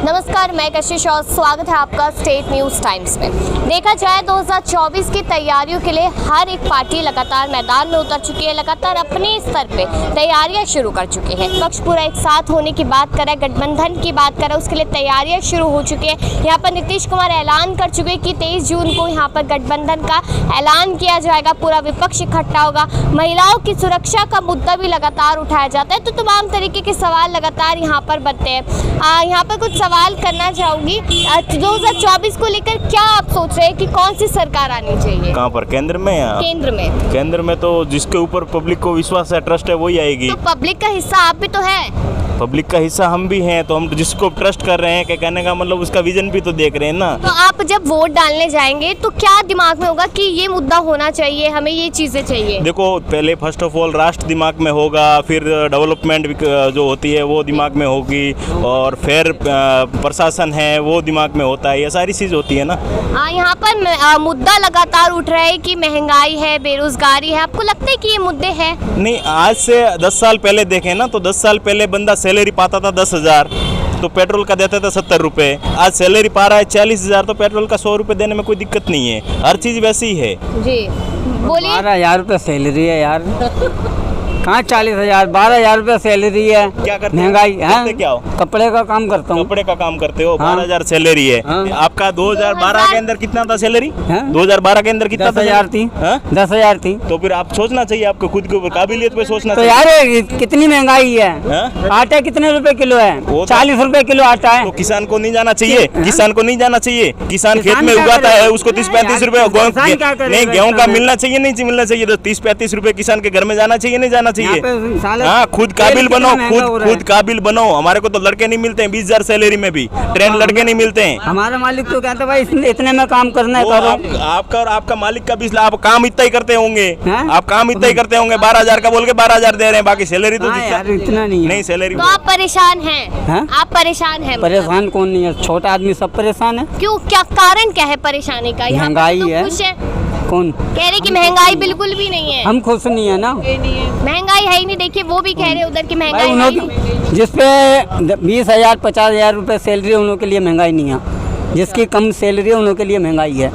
नमस्कार, मैं कशिश और स्वागत है आपका स्टेट न्यूज़ टाइम्स में। देखा जाए 2024 की तैयारियों के लिए हर एक पार्टी लगातार मैदान में उतर चुकी है, लगातार अपने स्तर पे तैयारियां शुरू कर चुकी है। पक्ष पूरा एक साथ होने की बात करें, गठबंधन की बात करें, उसके लिए तैयारियां शुरू हो चुकी है। यहाँ पर नीतीश कुमार ऐलान कर चुके हैं कि 23 जून को यहाँ पर गठबंधन का ऐलान किया जाएगा, पूरा विपक्ष इकट्ठा होगा। महिलाओं की सुरक्षा का मुद्दा भी लगातार उठाया जाता है, तो तमाम तरीके के सवाल लगातार यहाँ पर बनते हैं। यहाँ पर कुछ सवाल करना चाहूँगी, 2024 को लेकर क्या आप सोच रहे हैं कि कौन सी सरकार आनी चाहिए? कहाँ पर, केंद्र में या केंद्र में तो जिसके ऊपर पब्लिक को विश्वास है, ट्रस्ट है, वही आएगी। तो पब्लिक का हिस्सा आप भी तो है। पब्लिक का हिस्सा हम भी हैं, तो हम जिसको ट्रस्ट कर रहे हैं, क्या कहने का मतलब उसका विजन भी तो देख रहे हैं ना। तो आप जब वोट डालने जाएंगे तो क्या दिमाग में होगा कि ये मुद्दा होना चाहिए, हमें ये चीजें चाहिए? देखो, पहले फर्स्ट ऑफ ऑल राष्ट्र दिमाग में होगा, फिर डेवलपमेंट जो होती है वो दिमाग में होगी, और फिर प्रशासन है वो दिमाग में होता है, ये सारी चीज़ होती है ना। यहाँ पर मुद्दा लगातार उठ रहा है कि महंगाई है, बेरोजगारी है। आपको लगता है कि ये मुद्दे हैं? नहीं, आज से 10 साल पहले देखें ना, तो 10 साल पहले बंदा सैलरी पाता था 10,000, तो पेट्रोल का देता था 70 रुपये। आज सैलरी पा रहा है 40,000, तो पेट्रोल का 100 रुपये देने में कोई दिक्कत नहीं है। हर चीज़ वैसी ही है जी। बोलिए। 12,000 रुपये सैलरी है यार। कहाँ 40,000, 12,000 रुपये सैलरी है। क्या करते महंगाई है? क्या हो? कपड़े का काम करता हूँ। कपड़े का काम करते हो। हाँ। 12,000 सैलरी है। हाँ। आपका 2012 के अंदर कितना था सैलरी? हाँ? 2012 के अंदर कितना था? 10,000 थी। हाँ? 10,000 थी। तो फिर आप सोचना चाहिए, आपको खुद के ऊपर काबिलियत पे सोचना तो चाहिए। यार कितनी महंगाई है। हाँ? आटा कितने रुपए किलो है? वो 40 रुपए किलो आटा है। तो किसान को नहीं जाना चाहिए? हाँ? किसान को नहीं जाना चाहिए? किसान खेत में क्या उगाता है, करेगा? उसको 30-35 रुपए नहीं, गेहूँ का मिलना चाहिए, नहीं मिलना चाहिए? तो 30-35 रुपए किसान के घर में जाना चाहिए, नहीं जाना चाहिए? हाँ, खुद काबिल बनो, खुद काबिल बनो। हमारे को तो लड़के नहीं मिलते हैं 20,000 सैलरी में भी, ट्रेन लड़के नहीं मिलते हैं। हमारा मालिक तो कहता है भाई इतने में काम करना है, करो। आपका और आपका मालिक का भी, आप काम इतना ही करते होंगे। हाँ? आप काम इतना ही करते होंगे, 12,000 का बोल के 12,000 दे रहे हैं, बाकी सैलरी तो यार इतना नहीं है। नहीं सैलरी। तो आप परेशान हैं? हाँ? आप परेशान हैं? परेशान कौन नहीं है, छोटा आदमी सब परेशान है। क्यों, क्या कारण क्या है परेशानी का? यहाँ महंगाई तो है। खुश है, कौन कह रहे कि महंगाई बिल्कुल भी नहीं है। हम खुश नहीं है ना। महंगाई है ही नहीं। देखिए वो भी कह रहे उधर की महंगाई है ही नहीं। जिसपे 20,000 50,000 रुपये सैलरी है, उन्हों के लिए महंगाई नहीं है। जिसकी कम सैलरी है उन्हों के लिए महंगाई है।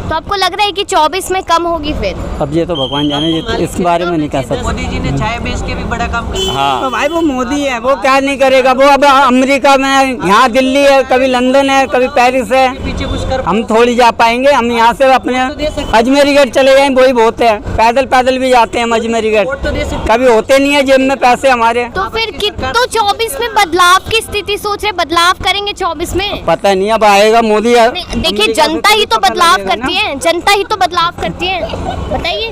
तो आपको लग रहा है कि 24 में कम होगी फिर? अब ये तो भगवान जाने, इस बारे में नहीं कह सकते। मोदी जी ने चाय बेच के भी बड़ा काम किया। हाँ। तो भाई वो मोदी है, वो क्या नहीं करेगा। वो अब अमेरिका में, यहाँ दिल्ली है, कभी लंदन है, कभी पेरिस है। पीछे कुछ कर हम थोड़ी जा पाएंगे। हम यहाँ से अपने अजमेरी गेट चले जाएं, वही बहुत है। पैदल भी जाते हैं हम अजमेरी गेट, कभी होते नहीं है जेब में पैसे हमारे। तो फिर तो 24 में बदलाव की स्थिति सोच रहे, बदलाव करेंगे 24 में? पता नहीं, अब आएगा मोदी। देखिए जनता ही तो बदलाव करती है, जनता ही तो बदलाव करती है। बताइए,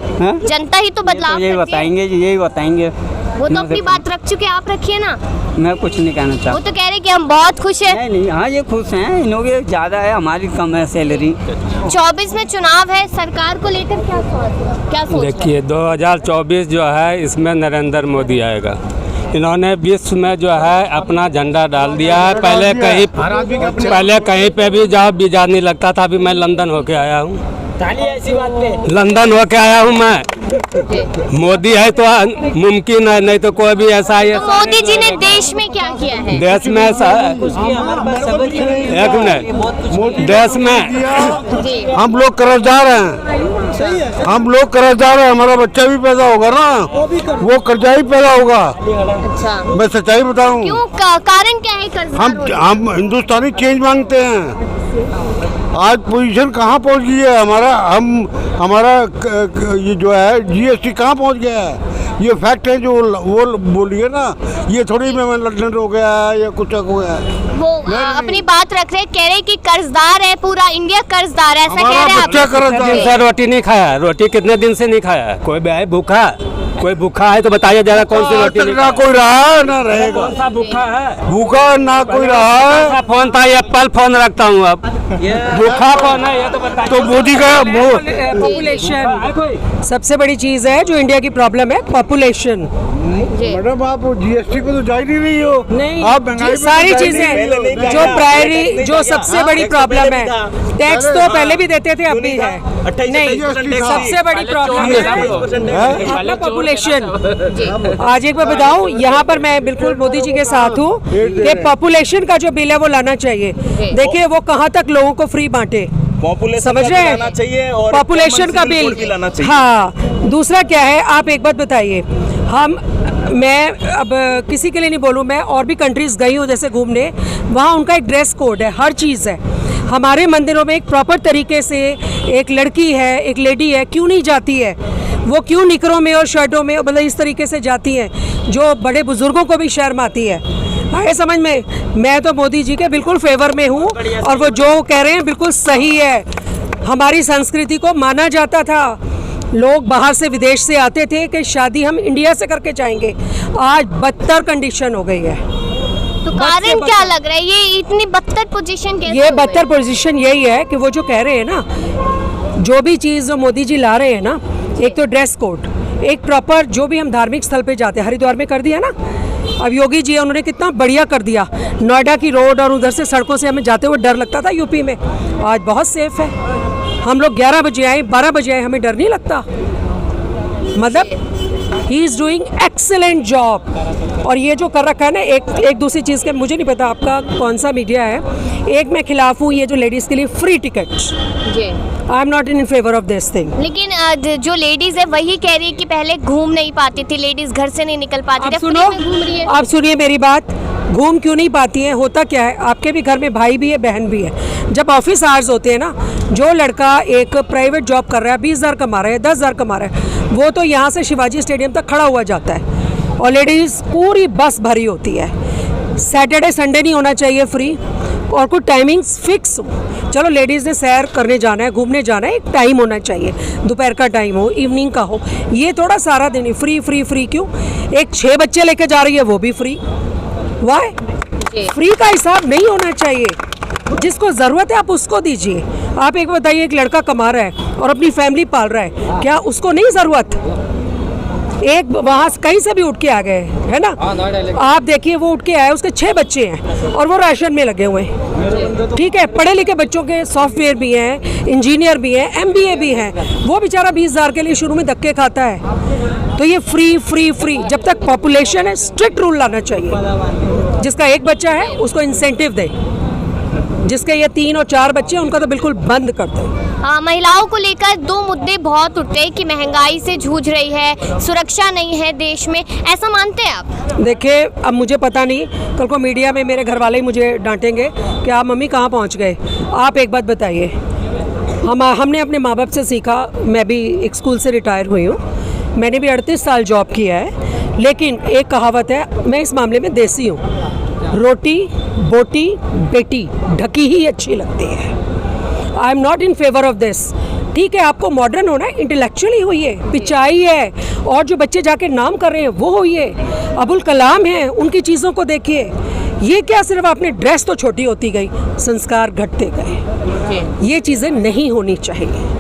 जनता ही तो बदलाव यही बताएंगे जी, यही बताएंगे। वो तो अपनी बात रख चुके, आप रखिए ना। मैं कुछ नहीं कहना चाहता। वो तो कह रहे कि हम बहुत खुश हैं। नहीं, हाँ ये खुश हैं, इन लोग ज्यादा है, हमारी कम है सैलरी। 24 में चुनाव है, सरकार को लेकर क्या सोच? देखिए 2024 जो है इसमें नरेंद्र मोदी आएगा। इन्होंने विश्व में जो है अपना झंडा डाल दिया है। पहले कहीं पे भी जहाँ वीजा नहीं लगता था। अभी मैं लंदन होके आया हूँ, लंदन होके आया हूँ मैं। मोदी है तो मुमकिन है, नहीं तो कोई भी ऐसा ही। तो मोदी जी ने देश में क्या किया है? देश में एक मिनट, देश में हम लोग कर्जदार हैं। हम लोग कर्जदार हैं, हमारा बच्चा भी पैदा होगा ना, वो कर्जा ही पैदा होगा। अच्छा, मैं सच्चाई बताऊं। क्यों, कारण क्या है कर्जदार? हम हिंदुस्तानी चेंज मांगते हैं। आज पोजीशन कहाँ पहुँच गई है हमारा ये जो है GST कहाँ पहुँच गया है। ये फैक्ट है जो वो बोलिए ना, ये थोड़ी में लंदन हो गया है या कुछ हो गया है। वो अपनी बात रख रहे, कह रहे कि कर्जदार है, पूरा इंडिया कर्जदार है, ऐसा कह रहे हैं। कितने दिन से रोटी नहीं खाया? रोटी कितने दिन से नहीं खाया? कोई भी भूखा, कोई भूखा है तो बताइए जरा, कौन सी रोटी? ना कोई रहा है ना रहेगा। कौन सा भूखा है? भूखा ना कोई रहा है। फोन था, एप्पल फोन रखता हूँ। अब भूखा कौन है ये तो बताइए। तो मोदी का पॉपुलेशन सबसे बड़ी चीज है जो इंडिया की प्रॉब्लम है, पॉपुलेशन। मैडम आप जीएसटी पे तो जा ही नहीं रही हो। नहीं, आप महंगाई पे सारी तो जा ही नहीं चीजें रही। जो प्रायरी जो सबसे बड़ी प्रॉब्लम है, टैक्स तो पहले भी देते थे, अब भी है। नहीं, सबसे बड़ी प्रॉब्लम है अपना पॉपुलेशन। आज एक बार बताऊं, यहाँ पर मैं बिल्कुल मोदी जी के साथ हूँ कि पॉपुलेशन का जो बिल है वो लाना चाहिए। देखिए वो कहाँ तक लोगों को फ्री बांटे, समझ रहे हैं? पॉपुलेशन का बिल। हाँ, दूसरा क्या है, आप एक बात बताइए, मैं अब किसी के लिए नहीं बोलूँ, मैं और भी कंट्रीज गई हूँ जैसे घूमने, वहाँ उनका एक ड्रेस कोड है, हर चीज़ है। हमारे मंदिरों में एक प्रॉपर तरीके से एक लड़की है, एक लेडी है, क्यों नहीं जाती है? वो क्यों निकरों में और शर्टों में मतलब इस तरीके से जाती हैं, जो बड़े बुजुर्गों को भी शर्म आती है। आए समझ में? मैं तो मोदी जी के बिल्कुल फेवर में हूँ, और वो जो कह रहे हैं बिल्कुल सही है। हमारी संस्कृति को माना जाता था, लोग बाहर से विदेश से आते थे कि शादी हम इंडिया से करके जाएंगे। आज बदतर कंडीशन हो गई है। तो कारण क्या लग रहा है, ये इतनी बदतर पोजीशन कैसे? ये बदतर पोजीशन यही है कि वो जो कह रहे हैं ना, जो भी चीज़ जो मोदी जी ला रहे हैं ना, एक तो ड्रेस कोड, एक प्रॉपर जो भी हम धार्मिक स्थल पे जाते हैं, हरिद्वार में कर दिया ना, अब योगी जी उन्होंने कितना बढ़िया कर दिया। नोएडा की रोड और उधर से सड़कों से हमें जाते हुए डर लगता था यूपी में, आज बहुत सेफ है। हम लोग 11 बजे आए, 12 बजे आए, हमें डर नहीं लगता। मतलब he is doing excellent job. और ये जो कर रखा है ना, एक दूसरी चीज़ के, मुझे नहीं पता आपका कौन सा मीडिया है, एक मैं खिलाफ हूँ ये जो लेडीज़ के लिए फ्री टिकट। जी, I am not in favour of this thing. लेकिन जो लेडीज है वही कह रही है कि पहले घूम नहीं पाती थी लेडीज, घर से नहीं निकल पाती थी, आप सुनो, घूम रही है। आप सुनिए मेरी बात, घूम क्यों नहीं पाती हैं? होता क्या है, आपके भी घर में भाई भी है, बहन भी है। जब ऑफिस आवर्स होते हैं ना, जो लड़का एक प्राइवेट जॉब कर रहा है, 20,000 कमा रहा है, 10,000 कमा रहा है, वो तो यहाँ से शिवाजी स्टेडियम तक खड़ा हुआ जाता है, और लेडीज़ पूरी बस भरी होती है। सैटरडे संडे नहीं होना चाहिए फ्री, और कुछ टाइमिंग्स फिक्स हो। चलो लेडीज़ ने सैर करने जाना है, घूमने जाना है, एक टाइम होना चाहिए, दोपहर का टाइम हो, इवनिंग का हो। ये थोड़ा सारा दिन ही फ्री फ्री फ्री क्यों? एक 6 बच्चे लेके जा रही है वो भी फ्री, वाई? फ्री का हिसाब नहीं होना चाहिए। जिसको ज़रूरत है आप उसको दीजिए। आप एक बताइए, एक लड़का कमा रहा है और अपनी फैमिली पाल रहा है, क्या उसको नहीं ज़रूरत? एक वहाँ कहीं से भी उठ के आ गए है ना, आप देखिए वो उठ के आए, उसके 6 बच्चे हैं और वो राशन में लगे हुए हैं। ठीक है, पढ़े लिखे बच्चों के सॉफ्टवेयर भी हैं, इंजीनियर भी हैं, MBA भी हैं, वो बेचारा 20,000 के लिए शुरू में धक्के खाता है। तो ये फ्री फ्री फ्री, जब तक पॉपुलेशन है स्ट्रिक्ट रूल लाना चाहिए। जिसका एक बच्चा है उसको इंसेंटिव दे, जिसके ये 3 और 4 बच्चे हैं उनका तो बिल्कुल बंद कर दे। हाँ, महिलाओं को लेकर 2 मुद्दे बहुत उठते हैं कि महंगाई से जूझ रही है, सुरक्षा नहीं है देश में, ऐसा मानते हैं आप? देखिए, अब मुझे पता नहीं, कल को मीडिया में मेरे घर वाले ही मुझे डांटेंगे कि आप मम्मी कहाँ पहुँच गए। आप एक बात बताइए, हमने अपने माँ बाप से सीखा, मैं भी एक स्कूल से रिटायर हुई हूँ, मैंने भी 38 साल जॉब किया है, लेकिन एक कहावत है, मैं इस मामले में देसी हूँ, रोटी बोटी बेटी ढकी ही अच्छी लगती है। आई am not in favour of this. ठीक है, आपको मॉडर्न होना है, इंटेलेक्चुअली होइए, पिचाई है, और जो बच्चे जाके नाम कर रहे हैं वो होइए। अबुल कलाम हैं, उनकी चीज़ों को देखिए। ये क्या सिर्फ आपने ड्रेस तो छोटी होती गई, संस्कार घटते गए। ये चीज़ें नहीं होनी चाहिए।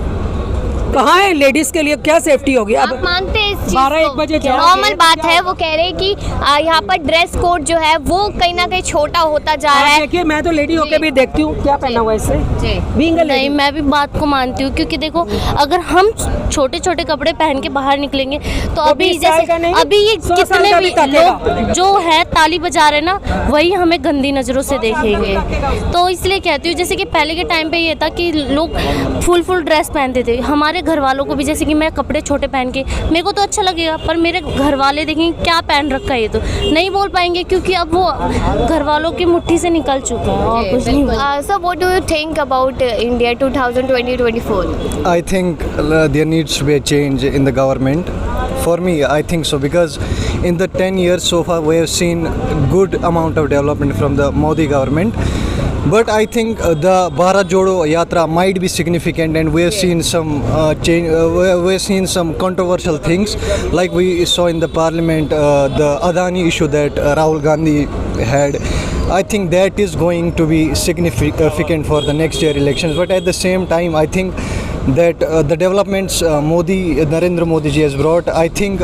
कहाँ है लेडीज के लिए क्या सेफ्टी होगी? अब आप मानते हैं इस चीज़ 12-1 बजे को? नॉर्मल बात है, वो कह रहे हैं कि यहाँ पर ड्रेस कोड जो है वो कहीं ना कहीं छोटा होता जा रहा है। देखिए, मैं तो लेडी होके भी देखती हूँ क्या पहना हुआ है इससे। नहीं, मैं भी बात को मानती हूँ, क्योंकि देखो अगर हम छोटे छोटे कपड़े पहन के बाहर निकलेंगे तो अभी जैसे अभी ये कितने भी लोग जो है ताली बजा रहे ना, वही हमें गंदी नज़रों से देखेंगे। तो इसलिए कहती हूँ, जैसे कि पहले के टाइम पे ये था कि लोग फुल ड्रेस पहनते थे। हमारे घर वालों को भी, जैसे कि मैं कपड़े छोटे पहन के, मेरे को तो अच्छा लगेगा, पर मेरे घर वाले देखेंगे क्या पहन रखा है, ये तो नहीं बोल पाएंगे, क्योंकि अब वो घर वालों की मुट्ठी से निकल चुके हैं और कुछ नहीं। So what do you think about India 2020-24? I think there needs to be a change in the government. For me, I think so, because in the 10 years so far we have seen good amount of development from the Modi government. But I think the Bharat Jodo Yatra might be significant, and we have seen some change. We have seen some controversial things, like we saw in the parliament, the Adani issue that Rahul Gandhi had. I think that is going to be significant for the next year elections. But at the same time, I think that the developments Narendra Modi ji has brought, I think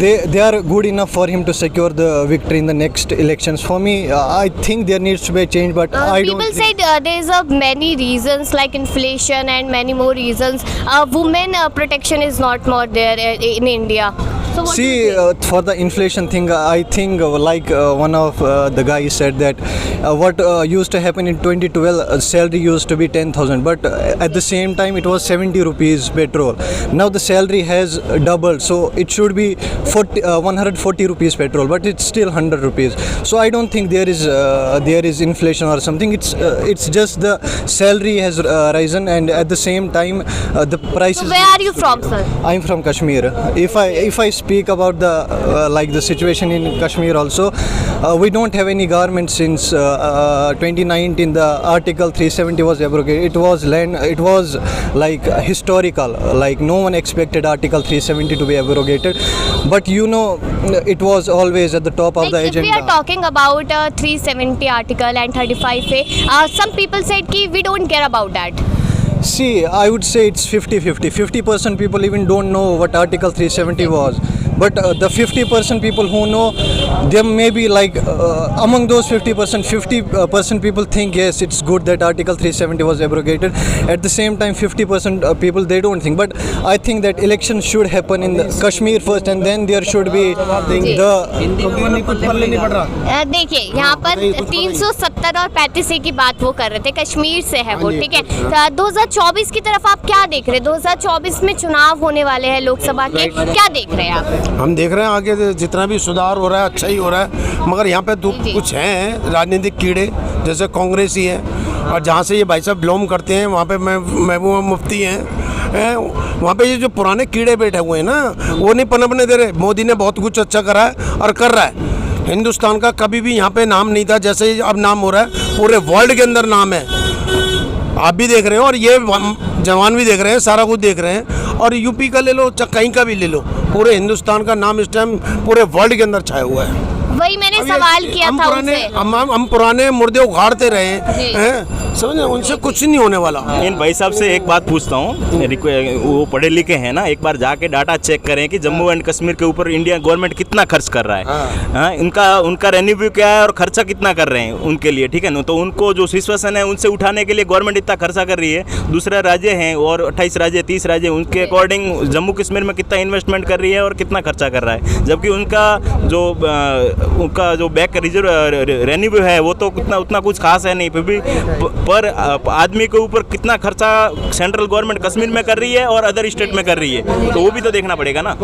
they are good enough for him to secure the victory in the next elections. For me, I think there needs to be a change, but I don't people think... said there is many reasons like inflation and many more reasons. Women protection is not more there in India. So what do you See, think? for the inflation thing, I think like one of the guys said that what used to happen in 2012, salary used to be 10,000, but at the same time it was 70 rupees petrol. Now the salary has doubled, so it should be 140 rupees petrol, but it's still 100 rupees. So I don't think there is inflation or something. It's just the salary has risen, and at the same time the prices. So where are you from, sir? I'm from Kashmir. If I speak about the like the situation in Kashmir also, we don't have any government since 2019. The Article 370 was abrogated. It was like historical. Like no one expected Article 370 to be abrogated, but it was always at the top of the Like if agenda. we are talking about 370 article and 35A, some people said ki we don't care about that. See, I would say it's 50-50. 50% people even don't know what Article 370 was. But the 50% people who know, there may be like among those 50%, 50% people think yes, it's good that Article 370 was abrogated. At the same time, 50% people they don't think. But I think that elections should happen in Kashmir first, and then there should be the. देखिए यहाँ पर 370 और 35A की बात वो कर रहे थे, कश्मीर से है वो, ठीक है। तो 2024 की तरफ आप क्या देख रहे हैं? 2024 में चुनाव होने वाले हैं लोकसभा के, क्या देख रहे हैं आप? हम देख रहे हैं आगे जितना भी सुधार हो रहा है अच्छा ही हो रहा है, मगर यहाँ पे कुछ हैं राजनीतिक कीड़े जैसे कांग्रेस ही है, और जहाँ से ये भाई साहब बिलोंग करते हैं वहाँ पे महबूबा मुफ्ती हैं, वहाँ पे ये जो पुराने कीड़े बैठे हुए हैं ना वो नहीं पनपने दे रहे। मोदी ने बहुत कुछ अच्छा करा है और कर रहा है। हिंदुस्तान का कभी भी यहाँ पे नाम नहीं था, जैसे अब नाम हो रहा है, पूरे वर्ल्ड के अंदर नाम है। आप भी देख रहे हो और ये जवान भी देख रहे हैं, सारा कुछ देख रहे हैं। और यूपी का ले लो चाहे कहीं का भी ले लो, पूरे हिंदुस्तान का नाम इस टाइम पूरे वर्ल्ड के अंदर छाया हुआ है। वही मैंने सवाल किया था उनसे। हम पुराने मुर्दे उखाड़ते रहे हैं, समझे, उनसे कुछ नहीं होने वाला। इन भाई साहब से एक बात पूछता हूँ, वो पढ़े लिखे हैं ना, एक बार जाके डाटा चेक करें कि जम्मू एंड कश्मीर के ऊपर इंडिया गवर्नमेंट कितना खर्च कर रहा है। हाँ, उनका रेवेन्यू क्या है और खर्चा कितना कर रहे हैं उनके लिए, ठीक है ना। तो उनको जो सिचुएशन है उनसे उठाने के लिए गवर्नमेंट इतना खर्चा कर रही है। दूसरे राज्य हैं और 28 राज्य 30 राज्य, उनके अकॉर्डिंग जम्मू कश्मीर में कितना इन्वेस्टमेंट कर रही है और कितना खर्चा कर रहा है, जबकि उनका जो बैक रिजर्व रेवेन्यू है वो तो उतना कुछ खास है नहीं। फिर भी पर आदमी के ऊपर कितना खर्चा सेंट्रल गवर्नमेंट कश्मीर में कर रही है और अदर स्टेट में कर रही है, तो वो भी तो देखना पड़ेगा ना।